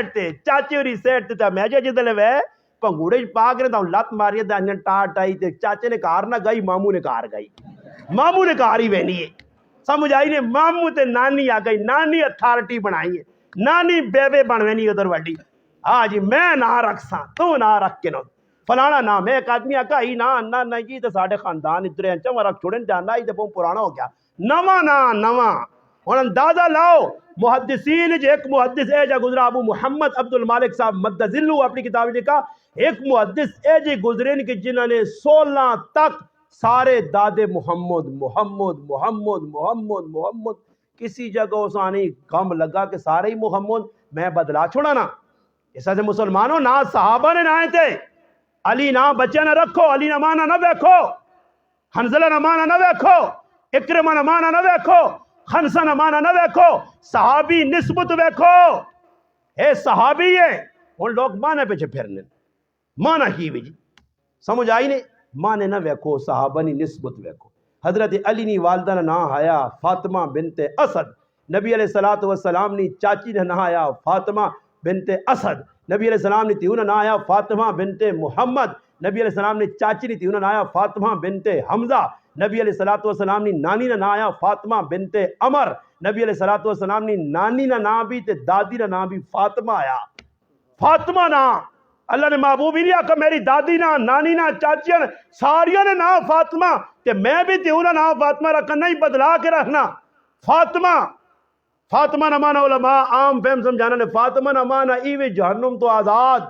Set تے چاچے ہوری set تے میں جدلے وے پنگوڑے پاک نے لت ماری دانجن ٹاٹ آئی تے چاچے نے کار نہ گئی ماموں نے کار گئی ماموں نے کار ہی بہنی ہے سمجھ آئی نے ماموں تے نانی آ گئی نانی اتھارٹی بنائی ہے نانی بیبے بنوینی ادھر وڈی ہاں جی میں نہ رکھ سا تو نہ رکھ کے نو فلانا نام ہے ایک آدمی آکا ہی نہ نہیں جی تے ساڈے خاندان ادھر ہیں چا رکھ چھوڑن جانا ہی تے بہت پرانا ہو گیا نواں ہن اندازہ لاؤ محدثین جو ایک محدث ہے جا گزرا ابو محمد عبد المالک صاحب مدذلو اپنی کتاب لکھا ایک محدث اے جی گزرے کہ جنہوں نے 16 تک سارے دادے محمد کسی جگہ اسانی کم لگا کہ سارے ہی محمد میں بدلا چھوڑا نا ایسا سے مسلمانوں نہ صحابہ نے نہ آئے تھے علی نہ بچے نہ رکھو علی نہ مانا نہ بیکھو حنزلہ نہ مانا نہ بیکھو اکرمہ نہ مانا نہ بیکھو خنسہ نہ مانا نہ بیکھو صحابی نسبت بیکھو اے صحابی ہے ان لوگ مانے پیچھے پھرنے مانا کی بھی جی سمجھ آئی نے مانے نہ بیکھو صحابہ نی نسبت بیکھو حضرت علی نی والدہ نہ آیا فاطمہ بنت اسد نبی علیہ السلام نی چاچی نہ آیا فاطمہ بنت اسد نبی علیہ السلام نے تیوں نہ آیا فاطمہ بنت محمد نبی علیہ السلام نے چاچی نے تیوں نہ آیا فاطمہ بنت حمزہ نبی علیہ السلام نے نانی نہ آیا فاطمہ بنت عمر نبی علیہ السلام نے نانی نہ بھی تے دادی نہ بھی فاطمہ آیا فاطمہ نا اللہ نے محبوب ہی نہیں آکا میری دادی نا نانی نا چاچیاں ساریاں نے نا فاطمہ تے میں بھی تیوں نہ فاطمہ رکھنا نہیں بدلا کے رکھنا فاطمہ نہ مانا علماء عام فہم سمجھانا نے فاطمہ نہ مانا ایوے جہنم تو آزاد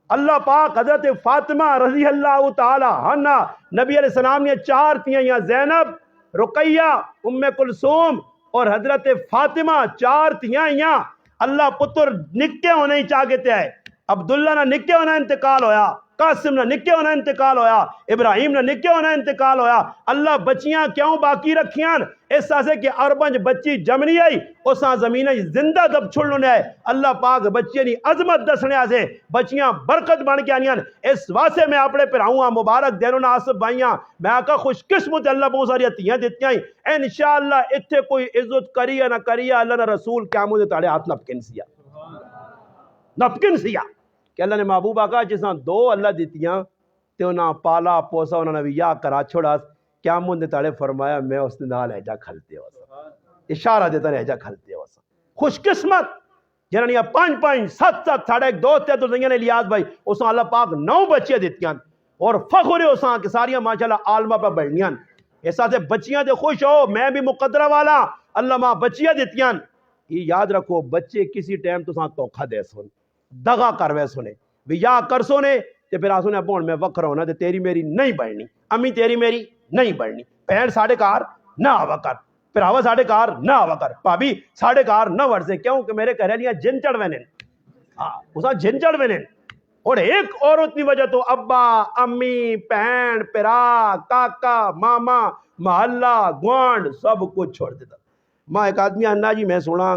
اللہ پاک حضرت فاطمہ رضی اللہ تعالی عنہ نبی علیہ السلام نے 4 تھیں یا زینب رقیہ ام کلثوم اور حضرت فاطمہ 4 تھیں یا اللہ پتر نکے ہونے ہی چاہتے تھے عبداللہ نہ نکے ہونا انتقال ہویا قاسم نہ نکے ہونا انتقال ہویا ابراہیم نہ نکے ہونا انتقال ہویا اللہ بچیاں کیوں باقی رکھیاں اس سے کہ اربنج بچی جمنی آئی اساں زمینہ زندہ دب چھڑنے آئے اللہ پاک بچیاں نی عظمت دسنے آسے بچیاں برکت بن کے آنیاں اس واسے میں اپنے پر آؤں مبارک دینوں ناسب بھائیاں میں آقا خوش قسمت اللہ بہت ساری عطیاں دیتیاں انشاءاللہ اتھے کوئی عزت کری یا نہ کری اللہ نہ رسول کیا مجھے تاڑے ہاتھ نپکن سیا کہ اللہ نے محبوب آقا جساں 2 اللہ دیتیاں تے انہاں پالا پوسا انہاں نے یا کرا چھوڑا کیا من نے تاڑے فرمایا میں اس نے نال ایجا کھلتے ہو سا اشارہ دیتا نے ایجا کھلتے ہو سا خوش قسمت جنہاں نے 5 7 ساڑھے ایک 2 تے تو زنگین الیاس بھائی اساں اللہ پاک 9 بچیاں دیتیاں اور فخر ہے اساں کہ ساریاں ماشاءاللہ عالمہ پہ بڑھنیاں ایسا سے بچیاں دے خوش ہو میں بھی مقدرہ والا اللہ ماں بچیاں دیتیاں یہ یاد رکھو بچے کسی ٹائم تو ساں توکھا دے سن دغا کروے سنے بھی یا کر سنے تے پھر آسونے ابون میں وقت رونا تے تیری میری نہیں بڑھنی امی تیری میری نہیں بڑھنی پہن ساڑھے کار نہ آوا کر پھر آوا ساڑھے کار نہ آوا کر پابی ساڑھے کار نہ ورزے کیوں کہ میرے کہہ رہے لیا جن چڑھ وینن اسا جن چڑھ وینن اور ایک عورت کی وجہ تو ابا امی پہن پرا کاکا ماما محلہ گوانڈ سب کچھ چھوڑ دیتا ماں ایک آدمی آنا جی میں سونا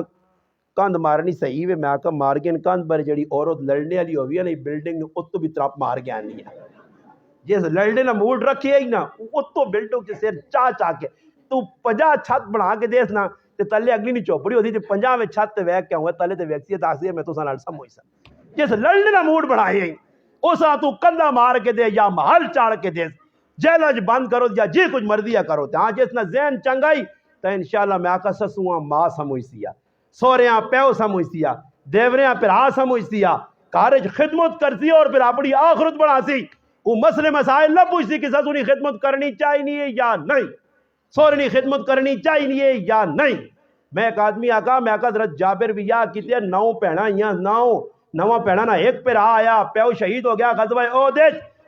کاند مارنی صحیح ہے میں آکا مار گیا کاند پر جڑی عورت لڑنے والی ہوئی ہے نا بلڈنگ نے اتو بھی طرف مار گیا نہیں ہے جیسے لڑنے نا موڈ رکھی ہے نا اتو بلڈنگ کے سیر چاہ کے تو 50 چھت بنا کے دیس نا تے تلے اگلی نہیں چوپڑی ہوتی تے 50 میں چھت تے ویک کیا ہوئے تلے تے ویکسیت آخسی ہے میں تو سنال سم ہوئی سا جیسے لڑنے نا موڈ بنائی ہے اسا تو کندہ مار کے دے یا محل چاڑ کے دے جیلج بند کرو یا جی کچھ مرضیہ کرو ہاں جس نا ذہن چنگائی تو انشاءاللہ میں آقا سسواں ماں سموئی سیا سوریاں پیو سموئی سیا دیوریاں پھر سموئی سیا کارج خدمت کرتی اور پھر اپنی آخرت بڑھا سی وہ مسئلے مسائل نہ پوچھتی کہ سسونی خدمت کرنی چاہیے یا نہیں سورنی خدمت کرنی چاہیے یا نہیں میں ایک آدمی آقا میں آقا حضرت جابر بھی یا کیتے 9 پہنا یا 9 پہنا نہ ایک پہ رہا آیا پیو شہید ہو گیا غزوہ احد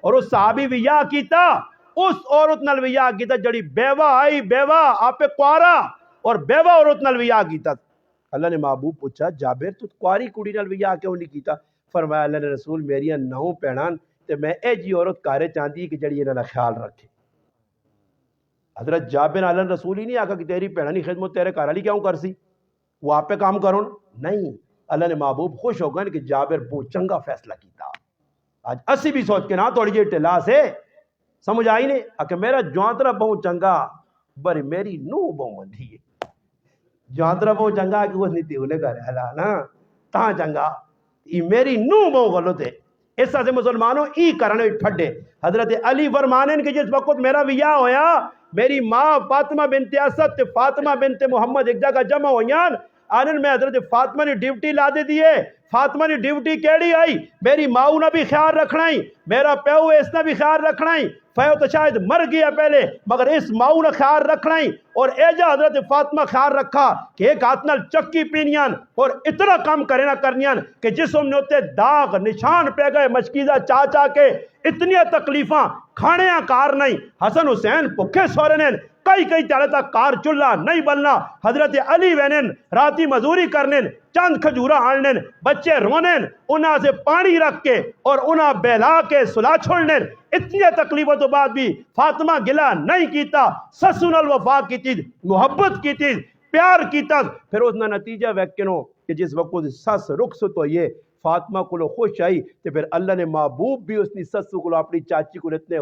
اور اس صحابی بھی یا کیتا اس عورت نال بھی یا کیتا جڑی بیوہ آئی بیوہ آپ پہ کوارا اور بیوہ عورت نال بھی یا کیتا اللہ نے محبوب پوچھا جابر تو کواری کڑی نال بھی یا کیوں نہیں کیتا فرمایا اللہ نے رسول میری 9 پہنان تے میں اے جی عورت کارے چاندی کہ جڑی انہاں خیال رکھے حضرت جابر اللہ نے رسول ہی نہیں آکا کہ تیری پہنانی خدمت تیرے کار علی کیوں کر سی وہ آپ پہ کام کرون نہیں اللہ نے محبوب خوش ہو گئے کہ جابر بہت چنگا فیصلہ کیتا آج اسی بھی سوچ کے نہ توڑی جی ٹلا سے سمجھ آئی نہیں کہ میرا جوانترا بہت چنگا بری میری نو بہت مندھی ہے جوانترا بہت چنگا کہ وہ نیتی انہیں کر رہا نا تاں چنگا یہ میری نو بہو غلط ہے اس سے مسلمانوں ای کرنے ٹھڈے حضرت علی فرمانن کہ جس وقت میرا ویاہ ہویا میری ماں فاطمہ بنت اسد تے فاطمہ بنت محمد ایک جگہ جمع ہوئیان آنن میں حضرت فاطمہ نے ڈیوٹی لا دے دیے فاطمہ نے ڈیوٹی کیڑی آئی میری ماؤں نے بھی خیال رکھنا ہی میرا پیو اس نے بھی خیال رکھنا ہی فیو تو شاید مر گیا پہلے مگر اس ماؤں نے خیال رکھنا ہی اور ایجا حضرت فاطمہ خیال رکھا کہ ایک ہاتھ نال چکی پینیان اور اتنا کام کرے نہ کرنیان کہ جسم نے ہوتے داغ نشان پہ گئے مشکیزہ چاچا کے اتنی تکلیفاں کھانے کار نہیں حسن حسین پکھے سورنین کئی کئی تیڑتا کار چلا نہیں بلنا حضرت علی وینن راتی مزوری کرنین چند کھجورہ آنن بچے رونن انہاں سے پانی رکھ کے اور انہاں بیلا کے سلا چھوڑنن اتنی تکلیفوں تو بعد بھی فاطمہ گلا نہیں کیتا سسن الوفا کی تھی محبت کی تھی پیار کیتا پھر اس نے نتیجہ ویکنو کہ جس وقت سس رخصت ہوئیے فاطمہ کو خوش آئی تو پھر اللہ نے محبوب بھی اس نے سس کو اپنی چاچی کو اتنے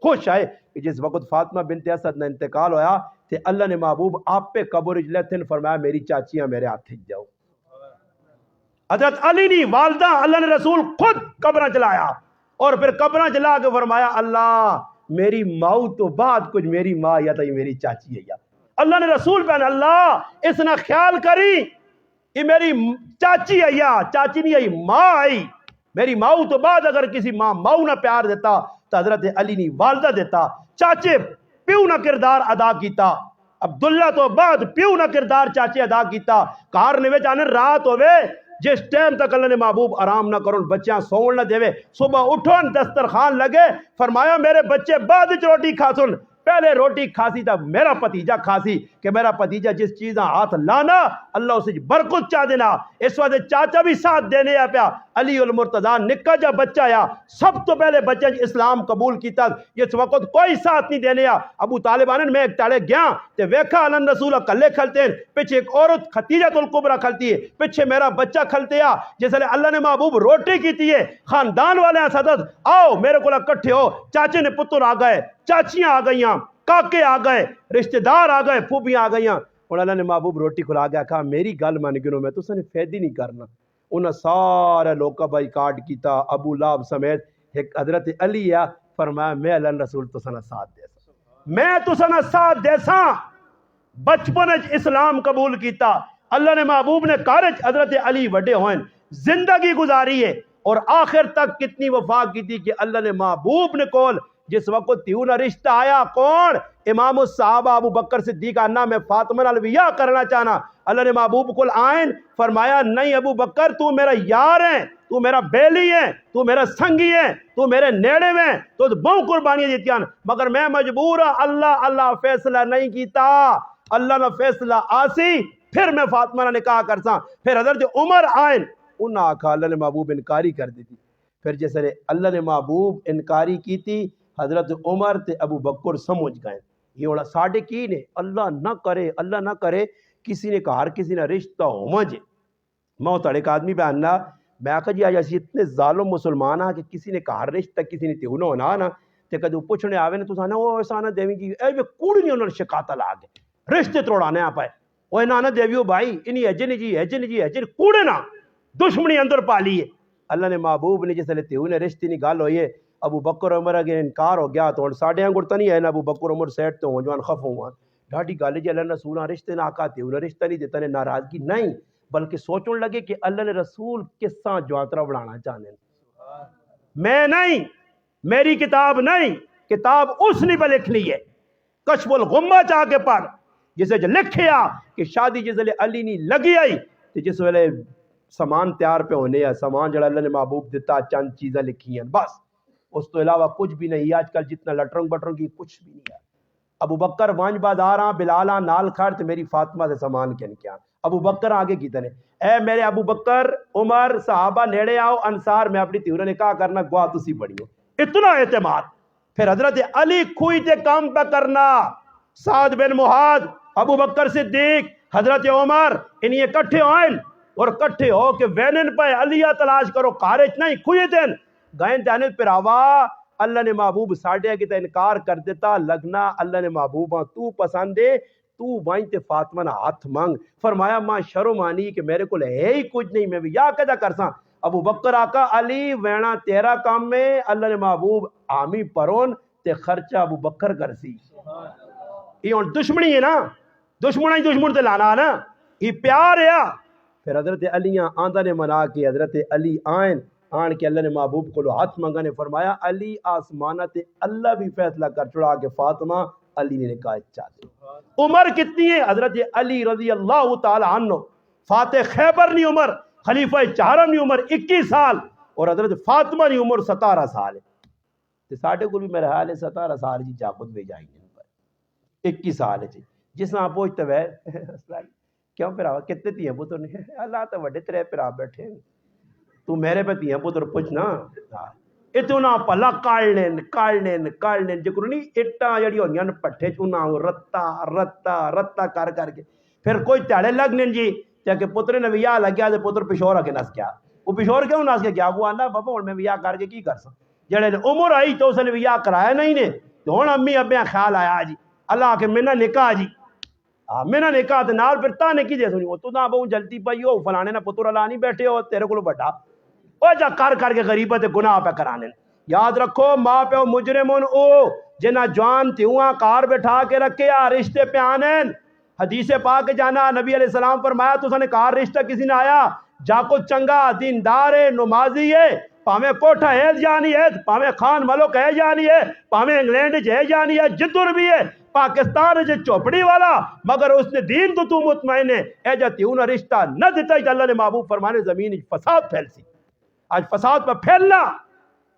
خوش آئے کہ جس وقت فاطمہ بنت اسد نے انتقال ہویا تو اللہ نے محبوب آپ پہ قبر اجلتن فرمایا میری چاچیاں میرے ہاتھ جاؤ حضرت علی نے والدہ اللہ نے رسول خود قبرہ چلایا اور پھر قبرہ چلا کے فرمایا اللہ میری ماں تو بعد کچھ میری ماں یا تو میری چاچی ہے یا اللہ نے رسول پہنے اللہ اس نے خیال کری یہ میری چاچی ہے یا چاچی نہیں ہے ماں آئی میری ماں تو بعد اگر کسی ماں نہ پیار دیتا تو حضرت علی نے والدہ دیتا چاچے پیو نہ کردار ادا کیتا عبداللہ تو بعد پیو نہ کردار چاچے ادا کیتا کار نے جانے رات ہوئے جس ٹائم تک اللہ نے محبوب آرام نہ کرن بچیاں سون نہ دے صبح اٹھن دسترخوان لگے فرمایا میرے بچے بعد روٹی کھا سن پہلے روٹی کھاسی تھا میرا پتیجہ کھاسی کہ میرا پتیجہ جس چیزاں ہاتھ لانا اللہ اسے برکت چاہ دینا اس وقت چاچا بھی ساتھ دینے آ پیا علی المرتضیٰ نکا جا بچہ آیا سب تو پہلے بچہ اسلام قبول کیتا اس وقت کوئی ساتھ نہیں دینے آ ابو طالب آنن میں ایک ٹالے گیا تے ویکھا علن رسول کلے کھلتے ہیں پیچھے ایک عورت خدیجہ الکبریٰ کھلتی ہے پیچھے میرا بچہ کھلتے آ جس لئے اللہ نے محبوب روٹی کیتی ہے خاندان والے صدد آؤ میرے کو کٹھے ہو چاچے نے پتر آ گئے چاچیاں آ گئیاں کاکے آ گئے رشتہ دار آ گئے پھوپیاں آ گئیاں اور اللہ نے محبوب روٹی کھلا گیا کہا میری گل من گنو میں تو سنے فیدی نہیں کرنا انہاں سارے لوکا بائی کارڈ کیتا ابو لہب سمیت ایک حضرت علی ہے فرمایا میں اللہ رسول تو سنا ساتھ دے سا میں تو سنا ساتھ دے سا بچپن اسلام قبول کیتا اللہ نے محبوب نے کارج حضرت علی وڈے ہوئیں زندگی گزاری ہے اور آخر تک کتنی وفا کی تھی کہ اللہ نے محبوب نے کول جس وقت تیوں نہ رشتہ آیا کون امام الصحابہ ابو بکر صدیق انا میں فاطمہ نال ویاہ کرنا چاہنا اللہ نے محبوب کو آئین فرمایا نہیں ابو بکر تو میرا یار ہے تو میرا بیلی ہے تو میرا سنگی ہے تو میرے نیڑے میں تو بہت قربانیاں دیتیاں مگر میں مجبور اللہ فیصلہ نہیں کیتا اللہ نے فیصلہ آسی پھر میں فاطمہ نے نکاح کرساں پھر حضرت عمر آئین انہاں آکھا اللہ نے محبوب انکاری کر دی تھی پھر جیسے اللہ نے محبوب انکاری کی تھی حضرت عمر تے ابو بکر سمجھ گئے یہ اوڑا ساڑھے کی نے اللہ نہ کرے کسی نے کہا کسی نے رشتہ ہو مجھے میں تڑے ایک آدمی پہ آنا میں آکھا جی آج ایسی اتنے ظالم مسلمان ہاں کہ کسی نے کہا رشتہ کسی نے تیونہ ہونا نا تے کدو پوچھنے آوے نے تو سانا وہ ایسا آنا دیوی جی اے وہ کوڑی نہیں انہوں نے شکاتا لاغے رشتے تروڑانے آپ آئے وہ نانا دیویو بھائی انہی ایجن کوڑے نا دشمنی اندر پالی ہے اللہ نے محبوب نے جیسے لیتے ہوئے رشتے نہیں گال ہوئی ہے ابو بکر عمر اگر انکار ہو گیا تو ساڑھے انگڑتا نہیں ہے نا ابو بکر عمر سیٹ تو ہوں جوان خف ہوں ڈھاٹی گالی جی اللہ نے رسولہ رشتے نہ آکاتے انہیں رشتہ نہیں دیتا نے ناراضگی نہیں بلکہ سوچن لگے کہ اللہ نے رسول کس ساں جواترہ بڑھانا چاہنے میں نہیں میری کتاب نہیں کتاب اس نے پہ لکھ لی ہے کشف الغمہ چاہ کے پڑھ جسے جو لکھیا کہ شادی جس لئے علی نہیں لگی آئی تو جس ویلے سامان تیار پہ ہونے ہیں سامان جڑا اللہ نے محبوب دیتا چند چیزیں لکھی ہیں بس اس تو علاوہ کچھ بھی نہیں آج کل جتنا لٹرنگ بٹرنگ کی کچھ بھی نہیں ہے ابو بکر وانج بازاراں بلالاں نال کھڑ میری فاطمہ سے سامان کیا ابو بکر آگے کی تنے اے میرے ابو بکر عمر صحابہ نیڑے آؤ انصار میں اپنی تیورہ نکاح کرنا گواہ تسی بڑی ہو اتنا اعتماد پھر حضرت علی کھوئی تے کام پہ کرنا سعد بن معاذ ابو بکر صدیق حضرت عمر انہیں اکٹھے ہوئیں اور اکٹھے ہو کہ وینن پہ علیہ تلاش کرو کارج نہیں کھوئی دین گائن جانے پر آوا اللہ نے محبوب ساڑھے کی تا انکار کر دیتا لگنا اللہ نے محبوبہ تو پسندے تو وائیں تے فاطمہ نہ ہاتھ مانگ. فرمایا ماں شرم آنی کہ میرے کو ہے ہی کچھ نہیں, میں بھی یا کدا کرساں. ابو بکر آقا علی وینا تیرا کام میں, اللہ نے محبوب آمی پرون تے خرچہ ابو بکر کرسی. یہ ہن دشمنی ہے نا, دشمن ہی دشمن تے لانا نا, یہ پیار ہے. پھر حضرت علیاں آندہ نے منا کے حضرت علی آن کے اللہ نے محبوب کو ہاتھ منگا نے فرمایا علی آسمانہ تے اللہ بھی فیصلہ کر چھڑا کہ فاطمہ علی نے نکاح چاہتے. عمر کتنی ہے؟ حضرت علی رضی اللہ تعالی عنہ فاتح خیبر نہیں عمر, خلیفہ چہارم نہیں عمر 21 سال, اور حضرت فاطمہ نہیں عمر 17 سال ہے. تے ساڈے کو بھی میرا حال ہے 17 سال جی جاپت بھی جائیں گے 21 سال ہے جس نہ پوچھتے ہوئے کیوں پھر کتنے تیاں پتر نے, اللہ تو وڈے ترے پھر بیٹھے, تو میرے پہ تیاں پتر پوچھنا اتنا پلا کاڑنے جکر نہیں اٹاں جڑی ہوندیاں نے پٹھے چنا رتا کر کے پھر کوئی تیڑے لگنے جی کہ پتر نے ویاہ لگیا تے پتر پشور کے نس گیا. وہ پشور کیوں نس گیا؟ وہ آنا بابا ہوں میں ویاہ کر کے کی کرساں, جڑے عمر آئی تو اس نے ویاہ کرایا نہیں نے, تو ہوں امی ابیاں خیال آیا جی اللہ کے مینا نکاح جی مینا نکاح تے نال پھر تانے کی دے سنی تو نہ بہو جلدی پئی ہو فلانے نہ پتر اللہ نہیں بیٹھے ہو تیرے کو بڑا او جا کر کے غریبت گناہ پہ کرانے. یاد رکھو ماں پیو مجرمون او جنہ جوان تیواں کار بٹھا کے رکھے آ رشتے پہ آنین. حدیث پاک جانا نبی علیہ السلام فرمایا تو سنے کار رشتہ کسی نے آیا جا کو چنگا دیندار ہے نمازی ہے پاویں کوٹھا ہے جانی ہے پاویں خان ملک ہے جانی ہے پاویں انگلینڈ ہے جانی ہے جدر بھی ہے پاکستان جو چوپڑی والا مگر اس نے دین تو مطمئن ہے اے جا تیوں نہ رشتہ نہ دیتا ہی اللہ نے محبوب فرمانے زمین فساد پھیل سی. آج فساد پہ پھیلنا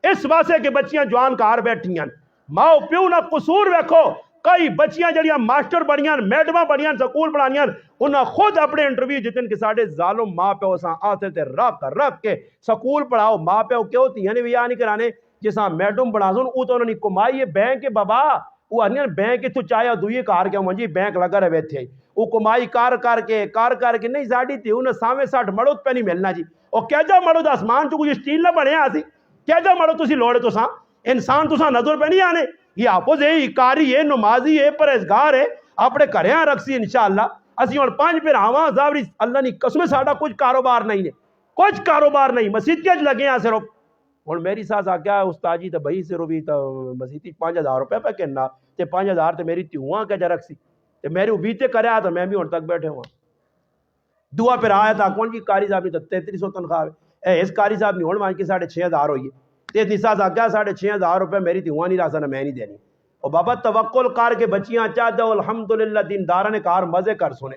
اس واسطے کہ بچیاں جوان کار بیٹھی ہیں ماں پیو نہ قصور ویکھو. کئی بچیاں جڑیاں ماسٹر بڑیاں میڈماں بڑیاں سکول پڑھانیاں انہاں خود اپنے انٹرویو جتن کہ ساڑھے ظالم ماں پیو ساں آتے تے رکھ کے سکول پڑھاؤ. ماں پیو کیوں تیاں نے بھی نہیں کرانے جساں میڈم بنا سن او تو انہوں نے کمائی ہے بینک بابا وہ آنی بینک تو چاہیا دوئی کار کے منجی بینک لگا رہے تھے وہ کمائی کار کے نہیں ساڑھی تھی انہیں سامنے 60 مڑود پہ نہیں ملنا جی. اور کیا جا مڑود آسمان چکو یہ سٹیل نہ بنے آسی کیا جا مڑود تسی لوڑے تو ساں انسان تو ساں نظر پہ نہیں آنے. یہ آپوز ہے اکاری ہے نمازی ہے پرہیزگار ہے اپنے گھریاں رکھسی انشاءاللہ. اسی اور 5 پھر آواں زاوری اللہ نے قسم ساڑا کچھ کاروبار نہیں ہے کچھ کاروبار نہیں مسیتیاں لگے ہیں صرف. اور میری ساس آ گیا استاد جی تو بھائی سے روی تو مسیتی 5000 روپے پہ کہنا تے 5000 تے میری تیواں کے جا رکھسی تے میری بیتے کرے آیا تو میں بھی ہون تک بیٹھے ہوا دعا پھر آیا تھا کون کی کاری صاحب نے 3300 تنخواہ ہے اس کاری صاحب نے ہون مان کے 6500 ہوئی ہے تے نساز آ گیا 6500 روپے میری تیواں نہیں راسا نہ میں نہیں دینی. اور بابا توکل کار کے بچیاں چاہ دو الحمدللہ دیندارہ نے کار مزے کر سنے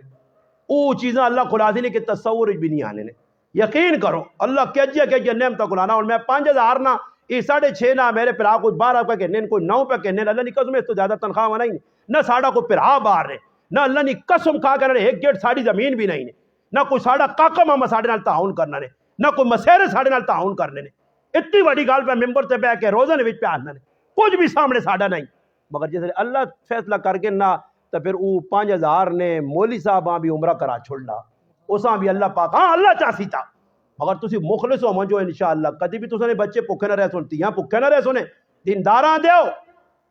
او چیزیں اللہ خلاصی نے کہ تصور بھی نہیں آنے نے. یقین کرو اللہ کہجیے نعمتہ کلانا. اور میں 5000 نہ یہ 6.5 نہ میرے پھرا کوئی 12 پہ کہنے کوئی 9 پہ کہنے اللہ نے قسم اس تو زیادہ تنخواہ ہونا ہی نہیں نہ ساڑا کوئی پھرا باہر ہے نہ اللہ نے قسم کھا کر ایک گیٹ ساڑی زمین بھی نہیں نہ کوئی ساڑا کاکا ماما ساڑے نال تعاون کرنا نے نہ کوئی مسیرے ساڑے نال تعاون کرنے نے. اتنی بڑی گال پہ ممبر سے بہ کے روزہ نے پہ آنا نے کچھ بھی سامنے ساڑا نہیں مگر جیسے اللہ فیصلہ کر کے نہ تو پھر وہ 5000 نے مولی صاحب بھی عمرہ کرا چھوڑنا اساں بھی اللہ پاک ہاں اللہ چاہسی تھا مگر تسی مخلص ہو منجو انشاءاللہ کدی بھی تساں نے بچے بھوکے نہ رہ سنتی ہیں بھوکے نہ رہ سنے دینداراں دیو.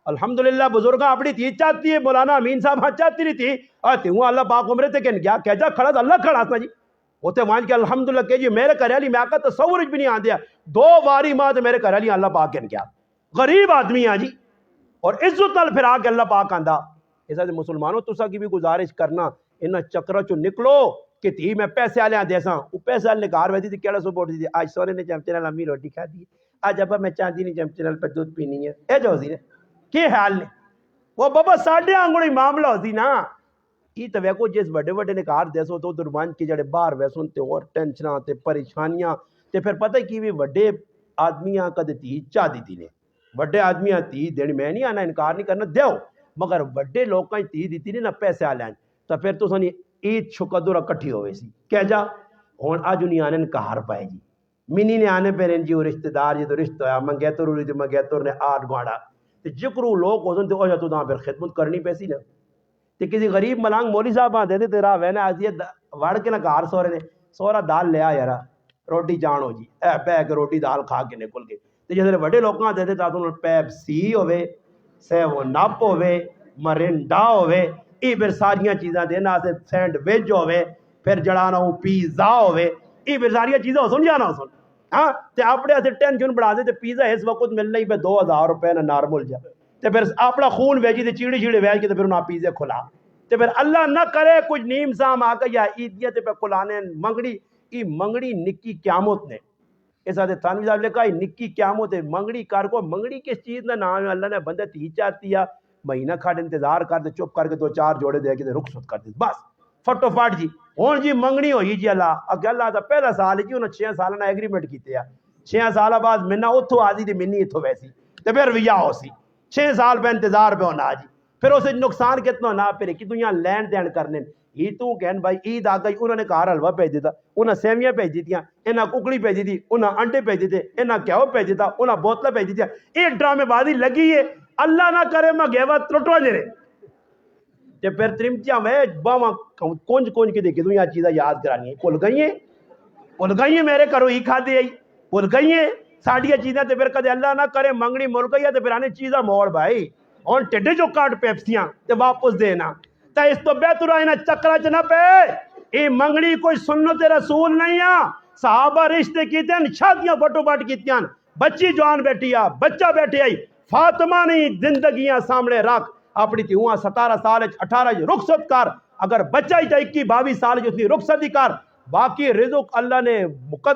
الحمدللہ بزرگاں اپنی تھی چاہتی ہے مولانا امین صاحب ہاں چاہتی نہیں تھی تیوں اللہ پاک عمرے تے کہن گیا کہہ جا کھڑا تھا اللہ کھڑا تھا جی ہوتے وہاں کہ الحمدللہ کہ جی میرے کریالی میں آقا تصور بھی نہیں آن دیا 2 باری ماں تے میرے کریالی اللہ پاک کہن گیا غریب آدمی ہیں جی اور عزت نال پھر آ کے اللہ پاک آندا. ایسا مسلمانوں تسا کی بھی گزارش کرنا انہاں چکرہ چو نکلو کہ تھی میں پیسے آلے آن دیساں وہ پیسے آلے گھار ویدی تھی کیڑا سپورٹ دی تھی آج سونے نے چمچے نال امی روٹی کھا دی آج ابا میں چاندی نہیں چمچے نال پہ دودھ پینی ہے اے جو ہوسی نے کی حال نے وہ بابا ساڑھے آنگوڑی معاملہ ہوسی نا یہ تو ویکو جس بڑے بڑے نے کار دیسو تو درمان کی جڑے باہر ویسون تے اور ٹینشناں تے پریشانیاں تے پھر پتہ کی بھی وڈے آدمیاں کدے تھی چاہ دی تھی نے وڈے آدمیاں تھی دینی میں نہیں آنا انکار نہیں کرنا دیو مگر وڈے لوگاں تھی دیتی نے نہ پیسے آلے تو پھر تو سنی عید شکدورہ کٹھی ہوئے سی کہہ جا ہون آج انہیں آنے نے کہار پائے جی منی نے آنے پہ رہن جی وہ رشتہ دار جی تو رشتہ ہویا منگیتر ہوئی تو منگیتر نے آٹھ گوڑا تو جکرو لوگ ہوسن تو اوجہ تو داں پھر خدمت کرنی پیسی نا تو کسی غریب ملانگ مولی صاحب آن دیتے تیرا وینے آزی وڑ کے نہ کہار سورے نے سورا دال لیا یارا روٹی جانو جی اے پہ کہ روٹی دال کھا کے نکل گئے تو جیسے وڈے لوگاں دیتے تا تو پیپ سی ہوئے سیو ناپ ہوئے مرنڈا ہوئے یہ پھر ساریا چیزاں دے نہ سینڈوچ ہوے پھر جڑا نا پیزا ہوے یہ پھر ساریا چیزاں ہو سن یا نہ ہو سن ہاں تے اپنے اسے ٹینشن بڑھا دے تے پیزا اس وقت ملنا ہی پہ 2000 روپے نہ نارمل جا تے پھر اپنا خون ویجی تے چیڑی چیڑی ویج کے تے پھر انہاں پیزے کھلا تے پھر اللہ نہ کرے کچھ نیم سام آ کے یا عیدیاں تے پہ کھلانے منگڑی ای منگڑی نکی قیامت نے اس آتے تھانوی صاحب لکھا نکی قیامت ہے منگڑی کار کو منگڑی کس چیز نہ نام ہے اللہ نے بندے تھی چاہتی ہے مہینہ کھاڑ انتظار کر دے چپ کر کے 2-4 جوڑے دے کے رخصت کر دے بس فٹو فٹ جی ہوں جی منگنی ہوئی جی اللہ اگے اللہ دا پہلا سال جی انہوں 6 سال نہ ایگریمنٹ کیتے ہیں 6 سال بعد منا اتھو آدھی دی منی اتھو ویسی تے پھر ویا ہو سی 6 سال پہ انتظار پہ ہونا جی پھر اسے نقصان کتنا ہونا پھر کہ دنیا لین دین کرنے یہ تو کہن بھائی عید آ گئی انہوں نے کہا حلوہ بھیج دیتا انہیں سیویاں بھیج دیتیاں انہیں ککڑی بھیج دیتی انہیں انڈے بھیج دیتے انہیں گیہو بھیج دیتا انہیں بوتلیں بھیج دیتیاں یہ ڈرامے بازی لگی ہے اللہ نہ کرے میں گیوا ترٹوا جے رہے تے پھر ترمتیاں میں باواں کونج کے دیکھے دنیا چیزیں یاد کرانی ہیں بھول گئی ہیں میرے کرو ہی کھا دے بھول گئی ہیں ساڑیاں چیزیں تے پھر کدے اللہ نہ کرے منگنی مل گئی ہے تے پھر آنے چیزیں موڑ بھائی اور ٹڈے جو کاٹ پیپسیاں تے واپس دینا تا اس تو بہتر آئینا چکرہ چنا پہ اے منگنی کوئی سنت رسول نہیں ہے صحابہ رشتے کیتے ہیں شادیاں بٹو بٹ کیتے ہیں بچی جوان بیٹھی ہے بچہ بیٹھی آئی فاطمہ نہیں زندگیاں سامنے رکھ اپنی تھی ہوا 17 سال 18 رخصت کر اگر بچہ ہی چاہیے 22 سال جو اتنی رخصت ہی کر باقی رزق اللہ نے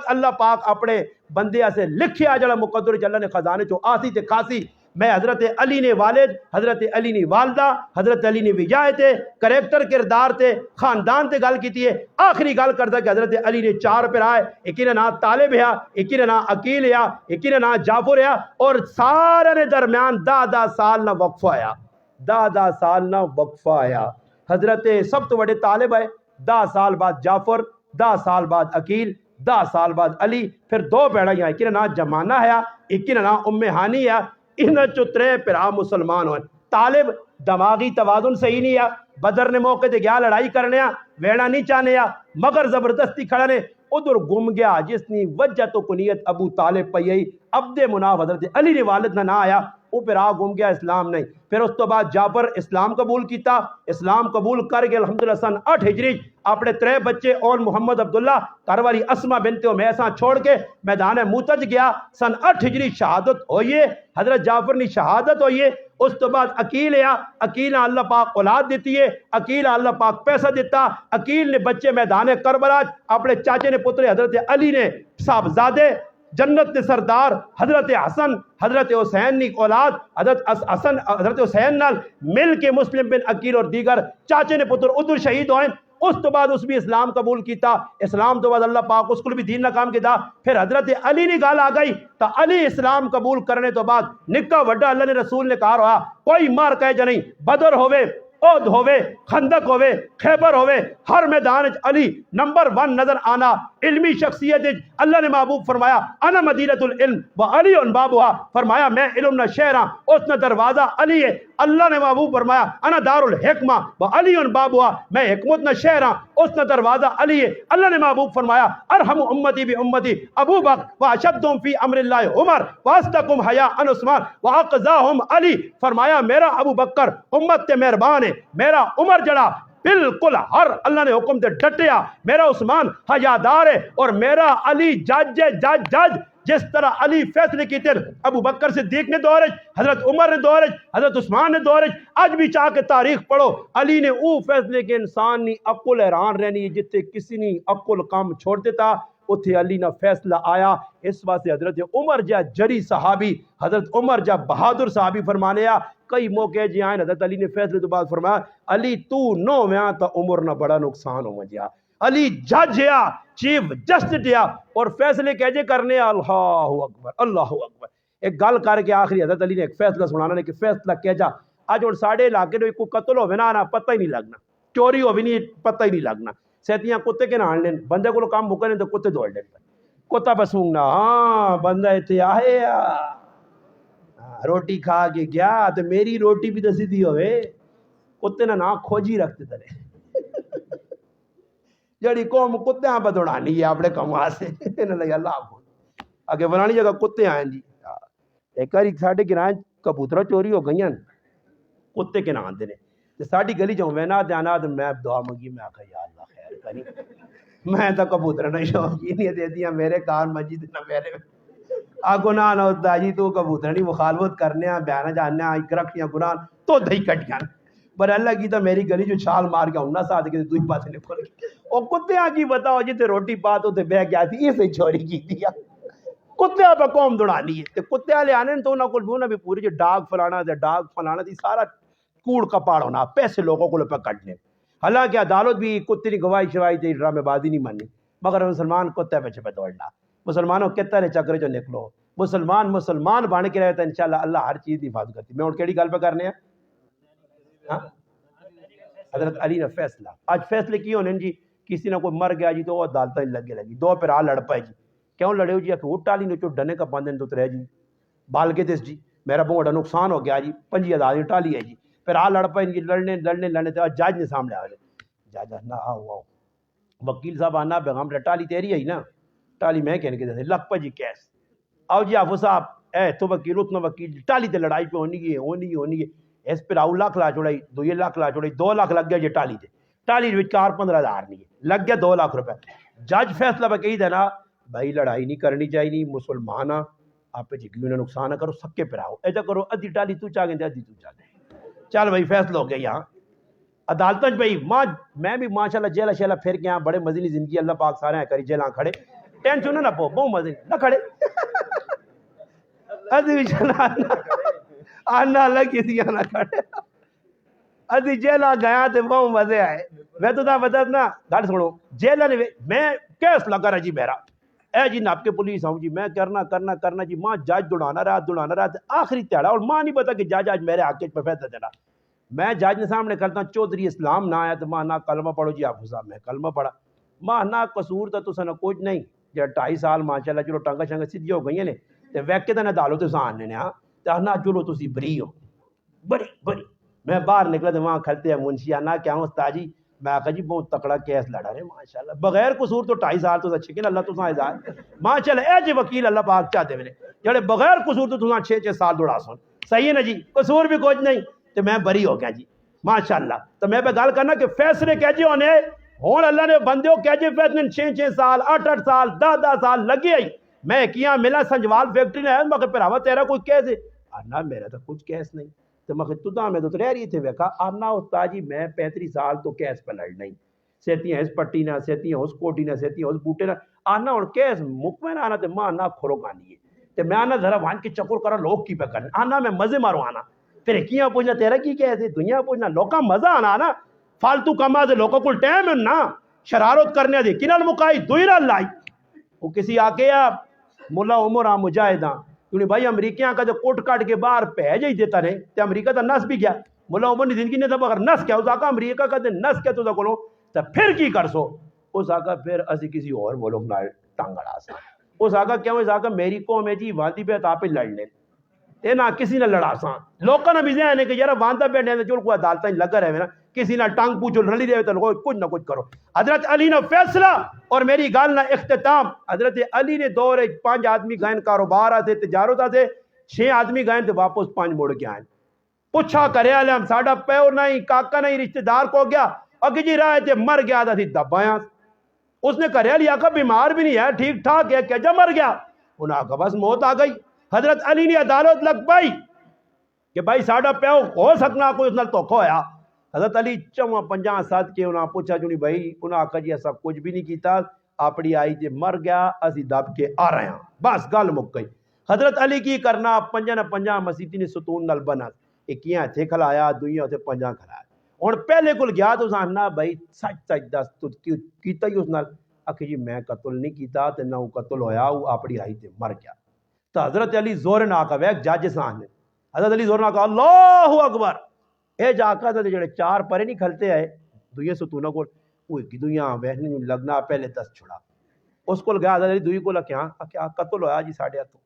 اللہ پاک اپنے بندے سے لکھیا جڑا مقدر اللہ نے خزانے چو آسی تے کھاسی میں حضرت علی نے والد حضرت علی نے والدہ حضرت علی نے وجائے تے کریکٹر کردار تے خاندان تے گل کیتی ہے آخری گل کرتا کہ حضرت علی نے 4 پر آئے ایک نے نام طالب ہے ایک نے نام عقیل ہے ایک نے نام جعفر ہے اور سارے نے درمیان 10 سال نہ وقفہ آیا 10 سال نہ وقفہ آیا حضرت سب تو بڑے طالب ہے 10 سال بعد جعفر 10 سال بعد عقیل 10 سال بعد علی پھر 2 بیڑیاں ایک نے نام جمانہ ہے ایک نے نام ام ہانی ہے انہیں چترے پھر مسلمان ہوئے طالب دماغی توازن صحیح نہیں ہے بدر نے موقع دے گیا لڑائی کرنے ویڑا نہیں چاہنے مگر زبردستی کھڑنے ادھر گم گیا جس نے وجہ تو کنیت ابو طالب پئی عبد مناف حضرت علی نے والد نہ آیا وہ پھر گم گیا اسلام نہیں پھر اس تو بعد جعفر اسلام قبول کیتا اسلام قبول کر کے الحمدللہ سن 8 ہجری اپنے 3 بچے اور محمد عبداللہ گھر والی اسما بنت امیسا چھوڑ کے میدان موتج گیا سن 8 ہجری شہادت ہوئیے حضرت جعفر نے شہادت ہوئیے اس تو بعد عقیل ہے عقیل اللہ پاک اولاد دیتی ہے عقیل اللہ پاک پیسہ دیتا عقیل نے بچے میدان کربلا اپنے چاچے نے پتر حضرت علی نے صاحبزادے جنت کے سردار حضرت حسن حضرت حسین نے اولاد حضرت حسین نال مل کے مسلم بن عقیل اور دیگر چاچے نے پتر ادھر شہید ہوئے اس تو بعد اس بھی اسلام قبول کیتا اسلام تو بعد اللہ پاک اس کو بھی دین نہ کام کیتا پھر حضرت علی نے گال آ گئی تا علی اسلام قبول کرنے تو بعد نکا وڈا اللہ نے رسول نے کہا رہا کوئی مار کہے جا نہیں بدر ہوئے احد ہوئے خندق ہوئے خیبر ہوئے ہر میدان علی نمبر 1 نظر آنا علمی شخصیت اللہ نے محبوب فرمایا انا مدینۃ العلم و علی بابها فرمایا میں علم نہ شہر ہاں اس نے دروازہ علی ہے اللہ نے محبوب فرمایا انا دار الحکمہ و علی بابها میں حکمت نہ شہر ہاں اس نے دروازہ علی ہے اللہ نے محبوب فرمایا ارحم امتی بامتی ابو بکر واشدهم فی امر اللہ عمر واصدقهم حیاء عثمان واقضاهم علی فرمایا میرا ابو بکر امت تے مہربان ہے میرا عمر جڑا بالکل ہر اللہ نے حکم دے ڈٹیا میرا عثمان حیادار ہے اور میرا علی جج جس طرح علی فیصلے کیتے ابو بکر صدیق نے دورج حضرت عمر نے دورج حضرت عثمان نے دورج آج بھی چاہ کے تاریخ پڑھو علی نے او فیصلے کے انسان نی عقل حیران رہنی جتے کسی نی عقل کام چھوڑ دیتا اتھے علی نہ فیصلہ آیا اس واسطے حضرت عمر جا جری صحابی حضرت عمر جا بہادر صحابی فرمانے کئی موقع جی آئین حضرت علی نے فیصلے تو بعد فرمایا علی تو نو میں تا عمر نہ بڑا نقصان ہو مجھا علی جج ہے چیف جسٹس ہے اور فیصلے کہجے کرنے اللہ اکبر ایک گل کر کے آخری حضرت علی نے ایک فیصلہ سنانا نے کہ فیصلہ کہجا آج اور ساڑھے علاقے میں کوئی قتل ہو نا پتہ ہی نہیں لگنا چوری ہو بھی نہیں پتہ ہی نہیں لگنا سیتیاں کتے کے نان لین بندے کو کام مکنے تو کتے دوڑ لین کتا بسونگنا ہاں بندہ اتنے آئے روٹی کھا کے گیا تو میری روٹی بھی تو سیدھی ہوئے کتے نہ کھوجی رکھتے ترے جڑی قوم کتے ہاں پہ دوڑانی ہے اپنے کموا سے انہوں نے اللہ بول آگے بنانی جگہ کتے آئیں جی ایک بار ساڑھے گرائیں کبوترہ چوری ہو گئی ہیں کتے کے نام دینے تے ساڈی گلی چ ہووے نا تے میں دعا منگی میں آکھا یا اللہ خیر کری میں تو کبوتر نہیں شوقین نہیں دے دیا میرے کان مسجد نہ میرے آگو نہ ہوتا جی تو کبوتر نہیں مخالفت کرنے بیان جاننے رکھیاں قرآن تو دہی کٹیاں پر اللہ کی تو میری گلی جو چھال مار کے ہونا ساتھ کے دوئی پاس نکل گئی او کتیاں کی بتاؤ جی تے روٹی پات تے بہ گیا تھی یہ سے چوری کی دیا کتیاں پہ قوم دوڑانی ہے تے کتیاں لے آنے تو نہ کول بھی بھی پوری جو ڈاگ فلانا تے ڈاگ فلانا تھی سارا کوڑ کپاڑ ہونا پیسے لوگوں کو پہ کٹنے حالانکہ عدالت بھی کتے کی گواہی شواہی تے ڈرامے بازی نہیں مانی مگر مسلمان کتے پہ چھپے دوڑنا مسلمانوں کتنے چکرے جو نکلو مسلمان بن کے رہے تو انشاءاللہ اللہ ہر چیز کی حفاظت کرتی میں اور کیڑی گل پہ کرنے ہیں ہاں حضرت علی نے فیصلہ آج فیصلے کی ہونے جی کسی نہ کوئی مر گیا جی تو وہ عدالتیں لگی دو پھر آ لڑ پائے جی کیوں لڑے ہو جی کہ وہ ٹالی نے چو ڈنے کا باندھے تو رہ جی بال کے دس جی میرا بہت بڑا نقصان ہو گیا جی 50,000 ٹالی ہے جی پھر آ لڑ پائے جی لڑنے تو جج نے سامنے آ گئے جج نہ آؤ وکیل صاحب آنا بیگم ٹالی تیری ہے نا ٹالی میں کہنے کے دے لگ پہ جی کیس آؤ جی آپ صاحب اے تو وکیل اتنا وکیل ٹالی تے لڑائی پہ ہونی ہے اس پہ آؤ لاکھ لا چھوڑائی 2 لاکھ لا چھوڑائی 2 لاکھ لگ گیا جی ٹالی تے ٹالی وچ 4-15,000 نہیں ہے لگ گیا 2 لاکھ روپے جج فیصلہ پہ کہی دینا بھائی لڑائی نہیں کرنی چاہیے مسلمان آپ جگی انہیں نقصان نہ کرو سب کے پھراؤ ایسا کرو ادھی ٹالی تو چاہ گئے ادھی تو چاہ گئے چل بھائی فیصلہ ہو گیا یہاں عدالتیں بھائی میں بھی ماشاءاللہ جیلہ شیلہ پھر گیا بڑے مزے نہیں زندگی اللہ پاک سارے ہیں کری جیلہ کھڑے ٹینشن نہ پو بہت مزے نہ کھڑے ادھی جیلہ آنا لگی تھی نہ کھڑے ادھی جیلہ گیا تو بہت مزے آئے میں تو بتا نا گھر سنو جیلہ نے میں کیس لگا رہا جی میرا اے جی ناپ کے پولیس آؤں جی میں کرنا جی ماں جج دوڑانا رہا آخری تیڑا اور ماں نہیں پتا کہ جج آج میرے حق پہ فیصلہ دینا میں جج نے سامنے کرتا ہوں چودھری اسلام نہ آیا تو ماں نہ کلمہ پڑھو جی آپ صاحب میں کلمہ پڑھا ماں نہ قصور تھا تو سنہ کچھ نہیں جب 2.5 سال ماشاءاللہ چلو ٹانگا شنگا سیدھی ہو گئی ہیں تے ویکے تے نہ ڈالو تو سان نے ہاں تے نہ چلو تسی بری ہو بری میں باہر نکلا تو وہاں کھلتے ہیں منشی نہ کیا ہوں استاد جی میں آخا جی بہت تکڑا کیس لڑا رہے ماشاءاللہ بغیر قصور تو 2.5 سال تو اچھے کہ اللہ تو سان ہزار ماشاءاللہ اے جی وکیل اللہ پاک چاہتے میرے جڑے بغیر قصور تو تساں 6 سال دوڑا سن صحیح ہے نا جی قصور بھی کچھ نہیں تو میں بری ہو گیا جی ماشاءاللہ تو میں پہ گل کرنا کہ فیصلے کہہ جی ہونے ہون اللہ نے بندے ہو کہہ جی فیصلے 6 سال 8 سال 10 سال لگے آئی میں کیا ملا سنجوال فیکٹری نے مگر پھر ہوا تیرا کوئی کیس ہے آنا میرا تو کچھ کیس نہیں تو مگر تو میں تو رہ رہی تھے ویکا آنا استاد جی میں 35 سال تو کیس پہ لڑ نہیں سیتیاں اس پٹی نہ سیتیاں اس کوٹی نہ سیتیاں اس بوٹے نہ آنا اور کیس مکمہ نہ آنا تو ماں نہ کھرو گانی ہے تو میں آنا ذرا وہاں کے چکر کرا لوگ کی پہ کرنا آنا میں مزے مارو آنا پھر کیاں پوچھنا تیرا کی کیسے دنیا پوچھنا لوکاں مزہ آنا نا فالتو کما دے لوگوں کو ٹائم ہے نا شرارت کرنے دے کنال مکائی دوئی رہ لائی وہ کسی آکے یا مولا عمر آ مجاہداں کیونکہ بھائی امریکیاں کا جو کوٹ کاٹ کے باہر پہجے ہی دیتا رہے تو امریکہ تا نس بھی گیا مولا عمر نے زندگی نے تھا اگر نس کیا اس آقا امریکہ کا دے نس کیا تو دا کولو تو پھر کی کر سو اس آقا پھر اسی کسی اور ملک نہ ٹانگڑا سا اس آقا کیا اس آقا میری قوم ہے جی وادی پہ تا پہ لڑ لیں اے نہ کسی نہ لڑا سا لوکاں نہ بھی ذہن ہے کہ یار واندا بیٹھے ہیں چل کوئی عدالتیں لگا رہے نا کسی نہ ٹانگ پوچھو رلی رہے تو کچھ نہ کچھ کرو حضرت علی نے فیصلہ اور میری گال نہ اختتام حضرت علی نے دور 5 آدمی گئے کاروبار آتے تجارت آتے 6 آدمی گئے تو واپس 5 مڑ کے آئے پوچھا کرے والے ہم ساڈا پیو نہیں کاکا نہیں رشتہ دار کو گیا اگے جی راہ تے مر گیا تھا دبایا اس نے کرے لیا کہ بیمار بھی نہیں ہے ٹھیک ٹھاک ہے کہ مر گیا انہاں کا بس موت آ گئی حضرت علی نے عدالت لگ پائی کہ بھائی ساڈا پیو ہو سکنا کوئی اس نال دھوکا ہویا حضرت علی 54-50 ساتھ کے انہاں پوچھا جو نہیں بھائی انہاں آکھا جی ایسا کچھ بھی نہیں کیتا اپنی آئی تے مر گیا اسی دب کے آ رہے ہیں بس گل مک گئی حضرت علی کی کرنا 50 مسیتی نے ستون نال بنا ایکیاں تھے کھلایا دوئیاں تھے 5 کھلایا اور پہلے کل گیا تو سامنا بھائی سچ دس تو کیتا ہی اس نال آکھے جی میں قتل نہیں کیتا تے نہ وہ قتل ہویا وہ اپنی آئی تے مر گیا تو حضرت علی زور نہ آکا ویک جج سامنے حضرت علی زور نہ آکا اللہ اکبر اے جاکا تے جڑے 4 پرے نہیں کھلتے آئے دوئیاں ستونہ کو وہ کی دوئیاں وہنی لگنا پہلے 10 چھڑا اس کو گیا حضرت علی دوئی کو لکھیا کیا قتل ہویا جی ساڑھے ہاتھوں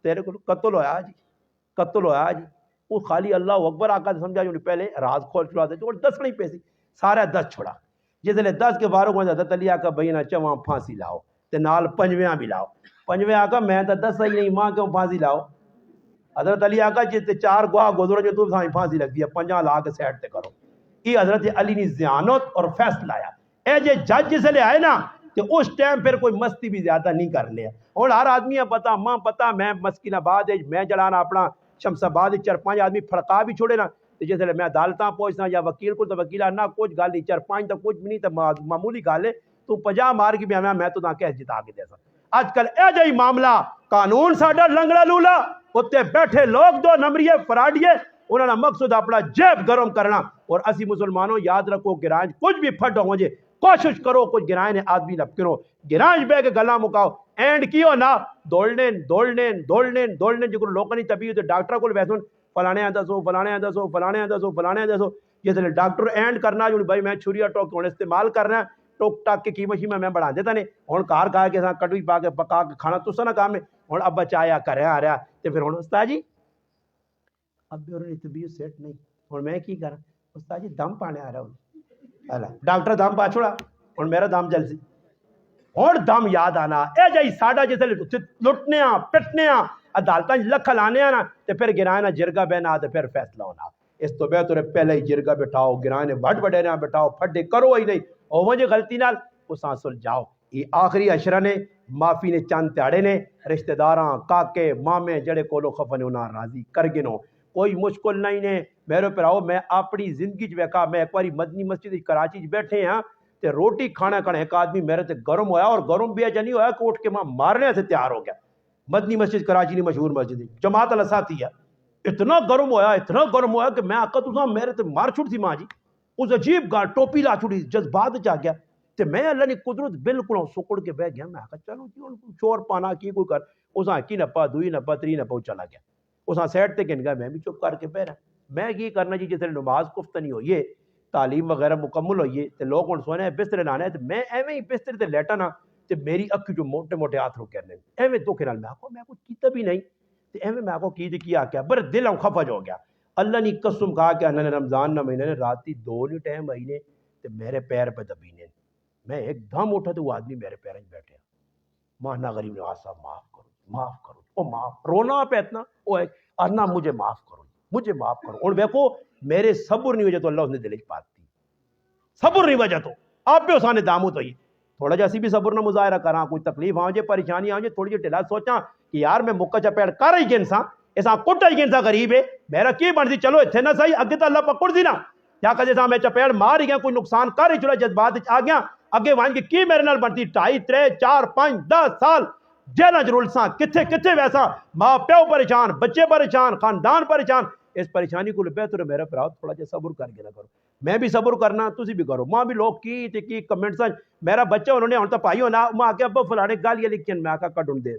تیرے کو قتل ہویا جی قتل ہویا جی وہ خالی اللہ اکبر آقا سمجھا جو پہلے راز کھول چھڑا دے جو 10 نہیں پیسی سارے 10 چھڑا جس لئے 10 کے باروں کو حضرت علی آقا بھئی نہ چواں پھانسی لاؤ تے نال 5ویں بھی لاؤ 5ویں آقا میں تا 10 ہی نہیں ماں کیوں پھانسی لاؤ حضرت علی آقا جی تے 4 گواہ گزرو جو تو سائیں پھانسی لگ دیا 50 لا کے سیٹ تے کرو. یہ حضرت علی نے ذہانت اور فیصلہ آیا. اے جے جج جس لے آئے نا تو اس ٹائم پھر کوئی مستی بھی زیادہ نہیں کرنے. اور ہر آدمی پتا ماں پتا میں مسکین آباد میں جلانا اپنا شمس آباد 4-5 آدمی پھڑکا بھی چھوڑے نا تو جس میں عدالتاں پہنچنا یا وکیل کو تو وکیلا نہ کچھ گل نہیں 4-5 تو کچھ بھی نہیں تو معمولی گل ہے تو 50 مار کے بھی میں تو کیس جتا کے دے سا. آج کل اے جائی معاملہ قانون ساڈا لنگڑا لولا اتنے بیٹھے لوگ 2 نمبریے فراڈیے انہوں نے مقصد اپنا جیب گرم کرنا. اور اسی مسلمانوں یاد رکھو گرائیں کچھ بھی پھٹ ہو جے کوشش کرو کچھ گرائیں آدمی نہ کرو گرائیں بے کے گلا مکاؤ اینڈ کیو نہ دوڑنے جو لوگوں نے طبیعت ڈاکٹر کو ویسے فلانے آدھا سو جس ڈاکٹر اینڈ کرنا جو بھائی میں چھریا ٹوک ہوں استعمال کرنا ٹوک ٹاک کے قیمت میں بڑھا دیتا نہیں ہوں کار کھا کے کٹوی پا کے پکا کے کھانا تو سا کام ہے ہوں اب بچایا کرے آ رہا تو پھر ہوں استاد جی اب بھی طبیعت سیٹ نہیں ہوں میں کی کرا استاد جی دم پانے آ رہا ہوں ڈاکٹر دم پا چھوڑا ہوں میرا دم جل سی ہوں دم یاد آنا اے جائی ساڈا جسے لٹنے پٹنے عدالتاں لکھ لانے نا تو پھر گرائے جرگا بہنا تو پھر فیصلہ ہونا. اس تو بہتر پہلے ہی جرگا بٹھاؤ گرائے وڈ وڈے نہ بٹھاؤ پھڈے کرو ہی نہیں اور وہ جو غلطی نال اساں سلجھاؤ. یہ آخری اشرا نے معافی نے چند تیاڑے نے رشتہ داراں کاکے مامے جڑے کولو خفن انہاں راضی کر گنو کوئی مشکل نہیں نے میرے پراؤ. میں اپنی زندگی ویکھا میں ایک باری مدنی مسجد کراچی بیٹھے ہاں تے روٹی کھانا ایک آدمی میرے تے گرم ہویا اور گرم بھی اجا نہیں ہویا کہ اٹھ کے ماں مارنے سے تیار ہو گیا. مدنی مسجد کراچی نہیں مشہور مسجد جماعت الاساتی ہے. اتنا گرم ہویا کہ میں آقا تو میرے تے مار چھوڑ سی ماں جی اس عجیب گال ٹوپی لا چھوڑی جذبات جا گیا تے میں اللہ نے قدرت بالکل سکڑ کے بہ گیا. میں آقا چلو جی چور پانا کی کوئی کر اساں کی نپا دوئی نپا تری نپا چلا گیا اساں سیٹ تے گن گیا. میں بھی چپ کر کے بہ رہا میں کی کرنا جی جیسے نماز کفت نہیں ہوئی ہے تعلیم وغیرہ مکمل ہوئی ہے تو لوگ ہوں سونے بستر لانا ہے تو میں ایویں ہی بستر تے لیٹا نا تو میری اکھ جو موٹے موٹے ہاتھ رو کرنے ایویں دکھے نال میں آخو میں کچھ کیتا بھی نہیں تو ایویں میں آخو کی کیا کیا بر دل ہوں خفج ہو گیا. اللہ نے قسم کہا کہ اللہ نے رمضان نہ مہینے نے راتی 2 نہیں ٹائم آئی نے تو میرے پیر پہ دبینے میں ایک دم اٹھا تو وہ آدمی میرے پیریں بیٹھے مانا غریب نواز صاحب معاف کرو او معاف رونا پہ اتنا او ارنا مجھے معاف کرو اور دیکھو میرے صبر نہیں وجہ تو اللہ اس نے دل چ پاتی صبر نہیں وجہ تو آپ بھی اسانے دامت ہوئی تھوڑا جا سی بھی صبر نہ مظاہرہ کراں کوئی تکلیف آؤں جے پریشانی آؤں جے تھوڑی جی ٹھلا سوچاں کہ یار میں مکہ چا پیڑ کر ہی گنساں ایسا کٹ ہی گنساں غریب ہے میرا کی بنتی چلو اتنے نہ صحیح اگے تو اللہ پکڑ دی نا کیا کہتے سا میں چپیڑ مار ہی گیا کوئی نقصان کر ہی چھوڑا جذبات آ گیا اگے وہاں کی میرے نال بنتی 2.5 3 4 5 10 سال جیلہ جرول ساں کتھے ویسا ماں پیو پریشان بچے پریشان خاندان پریشان اس پریشانی کو بہتر ہے میرا پراؤ تھوڑا جا صبر کر کے نہ کرو میں بھی صبر کرنا تسی بھی کرو ماں بھی لوگ کی کمنٹس میرا بچہ انہوں نے ہوں تو پائی ہونا ماں کے ابا فلانے گالیاں لکھیں میں آکا کٹ ان دے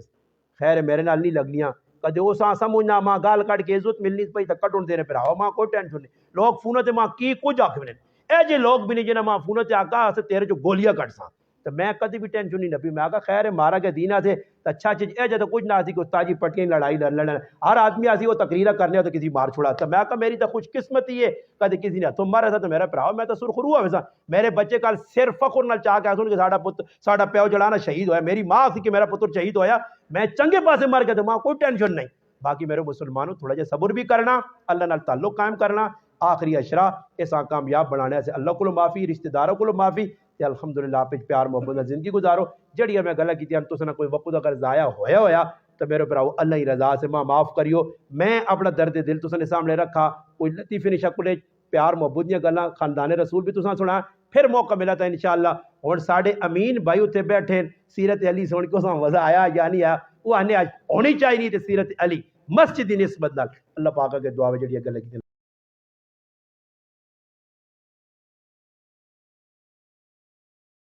خیر میرے نال نہیں لگنیاں کدے وہ ساں سمجھنا ماں گال کٹ کے عزت ملنی پئی تو کٹ ان دینے پراؤ ماں کوئی ٹینشن نہیں لوگ فونوں تے ماں کی کچھ آکھ بنے اے جے لوگ بھی نہیں جنہیں ماں فونوں تے آکا سے تیرے جو گولیاں کٹ ساں تو میں کدی بھی ٹینشن نہیں نپی میں آکا خیر ہے مارا کے دینہ تھے تو اچھا چیز اے جے تو کچھ نہ آسی کہ استاجی پٹیاں لڑائی لڑنا ہر آدمی آسی وہ تقریرہ کرنے ہو تو کسی مار چھوڑا تو میں آکا میری تو خوش قسمتی ہے کدی کسی نے تم مارا تھا تو میرا پراؤ میں تو سرخرو ہوا ویسا میرے بچے کل صرف فخر نال چاہ کے آسون کہ ساڑا پیو جڑانا شہید ہویا میری ماں سی کہ میرا پتر شہید ہویا میں چنگے پاسے مر گیا تو ماں کوئی ٹینشن نہیں. باقی میرے مسلمانوں تھوڑا جا صبر بھی کرنا اللہ نال تعلق قائم کرنا آخری اشرا ایسا کامیاب بنانے سے اللہ کو معافی رشتہ داروں کو معافی تے الحمدللہ آپ پیار محبت زندگی گزارو جڑی میں گلا کی تو سنا کوئی وقت اگر ضائع ہویا تو میرے پراؤ اللہ ہی رضا سے ماں معاف کریو میں اپنا درد دل تو سنے سامنے رکھا کوئی لطیفی نے شکلے پیار محبت دیا گلا خاندان رسول بھی تو سنا پھر موقع ملا تھا انشاءاللہ اور ساڑھے امین بھائی اتنے بیٹھے سیرت علی سن کو وضع آیا یا نہیں آیا وہ آنے آج ہونی چاہیے نہیں تھی سیرت علی مسجد نسبت نال اللہ پاک کے دعا میں جڑی گلا کی